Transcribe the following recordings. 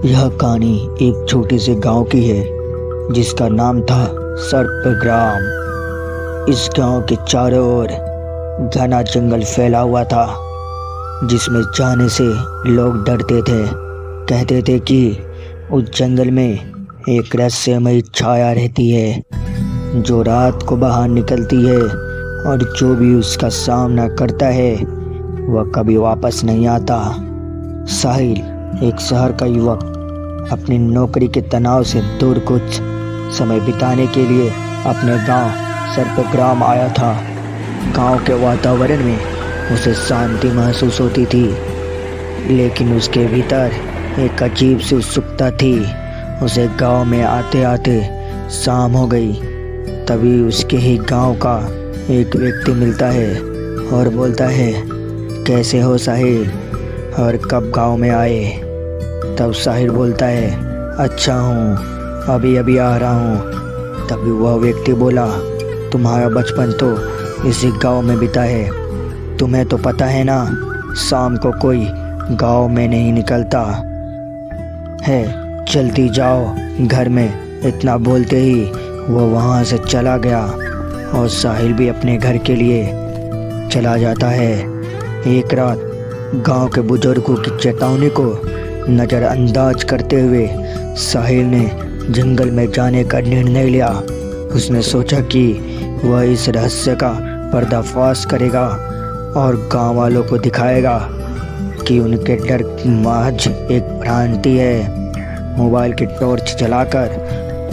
यह कहानी एक छोटे से गांव की है जिसका नाम था सर्पग्राम। इस गांव के चारों ओर घना जंगल फैला हुआ था जिसमें जाने से लोग डरते थे। कहते थे कि उस जंगल में एक रहस्यमयी छाया रहती है जो रात को बाहर निकलती है और जो भी उसका सामना करता है वह कभी वापस नहीं आता। साहिल एक शहर का युवक अपनी नौकरी के तनाव से दूर कुछ समय बिताने के लिए अपने गांव सर्पग्राम आया था। गांव के वातावरण में उसे शांति महसूस होती थी, लेकिन उसके भीतर एक अजीब सी उत्सुकता थी। उसे गांव में आते आते शाम हो गई, तभी उसके ही गांव का एक व्यक्ति मिलता है और बोलता है, कैसे हो साहिल और कब गांव में आए? तब साहिल बोलता है, अच्छा हूँ, अभी अभी आ रहा हूँ। तभी वह व्यक्ति बोला, तुम्हारा बचपन तो इसी गांव में बीता है, तुम्हें तो पता है ना, शाम को कोई गांव में नहीं निकलता है, जल्दी जाओ घर में। इतना बोलते ही वह वहाँ से चला गया और साहिल भी अपने घर के लिए चला जाता है। एक रात गांव के बुजुर्गों की चेतावनी को नज़रअंदाज करते हुए साहिल ने जंगल में जाने का निर्णय लिया। उसने सोचा कि वह इस रहस्य का पर्दाफाश करेगा और गांव वालों को दिखाएगा कि उनके डर महज एक भ्रांति है। मोबाइल की टॉर्च जलाकर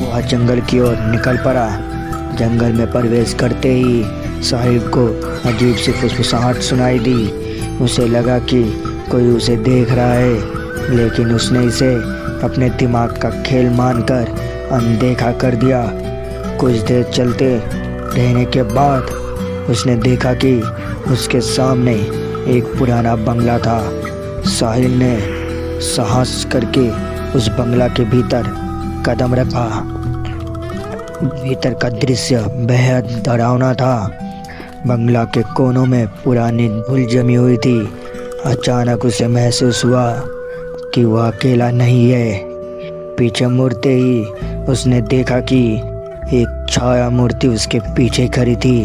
वह जंगल की ओर निकल पड़ा। जंगल में प्रवेश करते ही साहिल को अजीब सी फुसफुसाहट सुनाई दी। उसे लगा कि कोई उसे देख रहा है, लेकिन उसने इसे अपने दिमाग का खेल मानकर अनदेखा कर दिया। कुछ देर चलते रहने के बाद उसने देखा कि उसके सामने एक पुराना बंगला था। साहिल ने साहस करके उस बंगला के भीतर कदम रखा। भीतर का दृश्य बेहद डरावना था। बंगला के कोनों में पुरानी धूल जमी हुई थी। अचानक उसे महसूस हुआ कि वह अकेला नहीं है। पीछे मुड़ते ही उसने देखा कि एक छाया मूर्ति उसके पीछे खड़ी थी।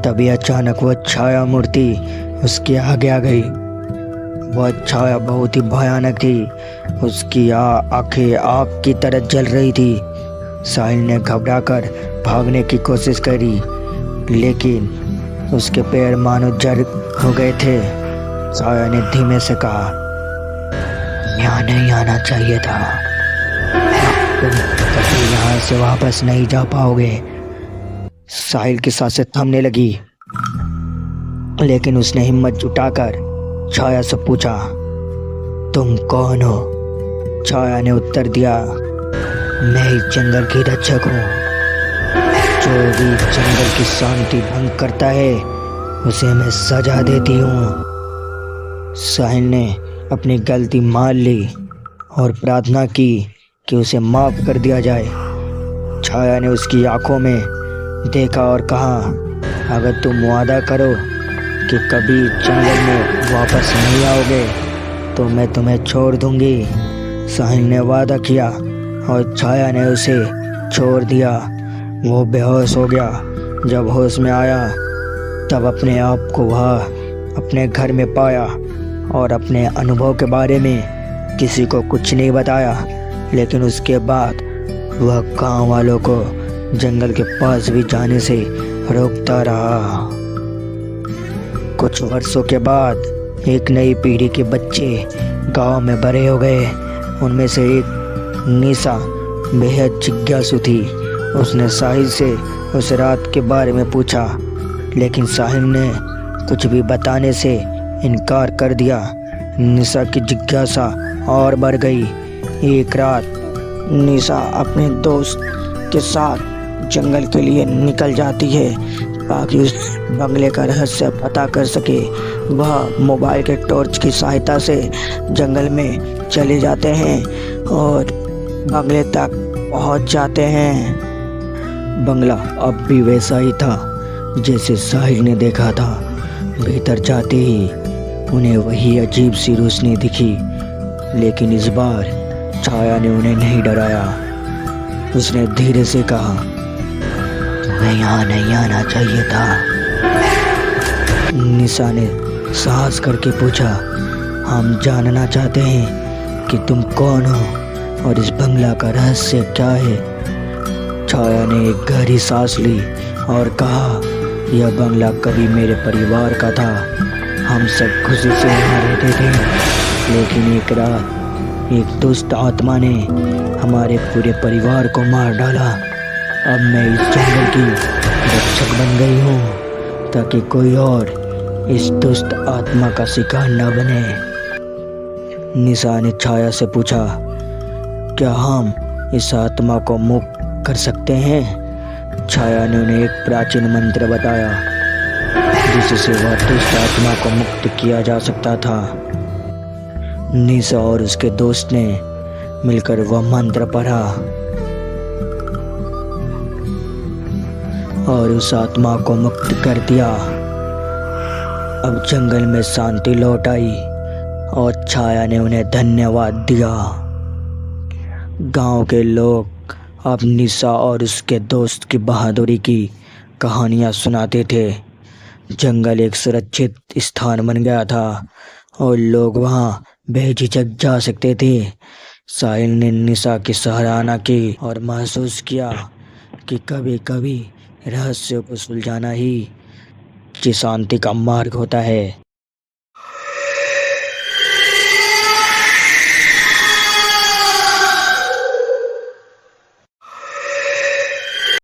तभी अचानक वह छाया मूर्ति उसके आगे आ गई। वह छाया बहुत ही भयानक थी। उसकी आंखें आग की तरह जल रही थी। साहिल ने घबराकर भागने की कोशिश करी, लेकिन उसके पैर मानो जड़ हो गए थे। छाया ने धीमे से कहा, यहाँ नहीं आना चाहिए था, तुम कभी यहाँ से वापस नहीं जा पाओगे। साहिल की सांसें थमने लगी, लेकिन उसने हिम्मत जुटाकर छाया से पूछा, तुम कौन हो? छाया ने उत्तर दिया, मैं इस जंगल की रक्षक हूँ। जो भी जंगल की शांति भंग करता है उसे मैं सजा देती हूँ। साहिल ने अपनी गलती मान ली और प्रार्थना की कि उसे माफ कर दिया जाए। छाया ने उसकी आंखों में देखा और कहा, अगर तुम वादा करो कि कभी जंगल में वापस नहीं आओगे तो मैं तुम्हें छोड़ दूंगी। साहिल ने वादा किया और छाया ने उसे छोड़ दिया। वो बेहोश हो गया। जब होश में आया तब अपने आप को वह अपने घर में पाया और अपने अनुभव के बारे में किसी को कुछ नहीं बताया। लेकिन उसके बाद वह गांव वालों को जंगल के पास भी जाने से रोकता रहा। कुछ वर्षों के बाद एक नई पीढ़ी के बच्चे गांव में बड़े हो गए। उनमें से एक निशा बेहद जिज्ञासु थी। उसने साहिल से उस रात के बारे में पूछा, लेकिन साहिल ने कुछ भी बताने से इनकार कर दिया। निशा की जिज्ञासा और बढ़ गई। एक रात निशा अपने दोस्त के साथ जंगल के लिए निकल जाती है ताकि उस बंगले का रहस्य पता कर सके। वह मोबाइल के टॉर्च की सहायता से जंगल में चले जाते हैं और बंगले तक पहुंच जाते हैं। बंगला अब भी वैसा ही था जैसे साहिल ने देखा था। भीतर जाते ही उन्हें वही अजीब सी रोशनी दिखी, लेकिन इस बार छाया ने उन्हें नहीं डराया। उसने धीरे से कहा, तुम्हें यहाँ नहीं आना चाहिए था। निशा ने साहस करके पूछा, हम जानना चाहते हैं कि तुम कौन हो और इस बंगला का रहस्य क्या है। छाया ने एक गहरी सांस ली और कहा, यह बंगला कभी मेरे परिवार का था। हम सब खुशी से यहाँ रहते थे, लेकिन एक रात एक दुष्ट आत्मा ने हमारे पूरे परिवार को मार डाला। अब मैं इस जंगल की रक्षक बन गई हूँ, ताकि कोई और इस दुष्ट आत्मा का शिकार न बने। निशा ने छाया से पूछा, क्या हम इस आत्मा को मुक्त कर सकते हैं? छाया ने उन्हें एक प्राचीन मंत्र बताया, जिससे वह दुष्ट आत्मा को मुक्त किया जा सकता था। निशा और उसके दोस्त ने मिलकर वह मंत्र पढ़ा और उस आत्मा को मुक्त कर दिया। अब जंगल में शांति लौट आई और छाया ने उन्हें धन्यवाद दिया। गांव के लोग अब निशा और उसके दोस्त की बहादुरी की कहानियां सुनाते थे। जंगल एक सुरक्षित स्थान बन गया था और लोग वहां बेझिझक जा सकते थे। साहिल ने निशा की सराहना की और महसूस किया कि कभी कभी रहस्य को सुलझाना ही शांति का मार्ग होता है।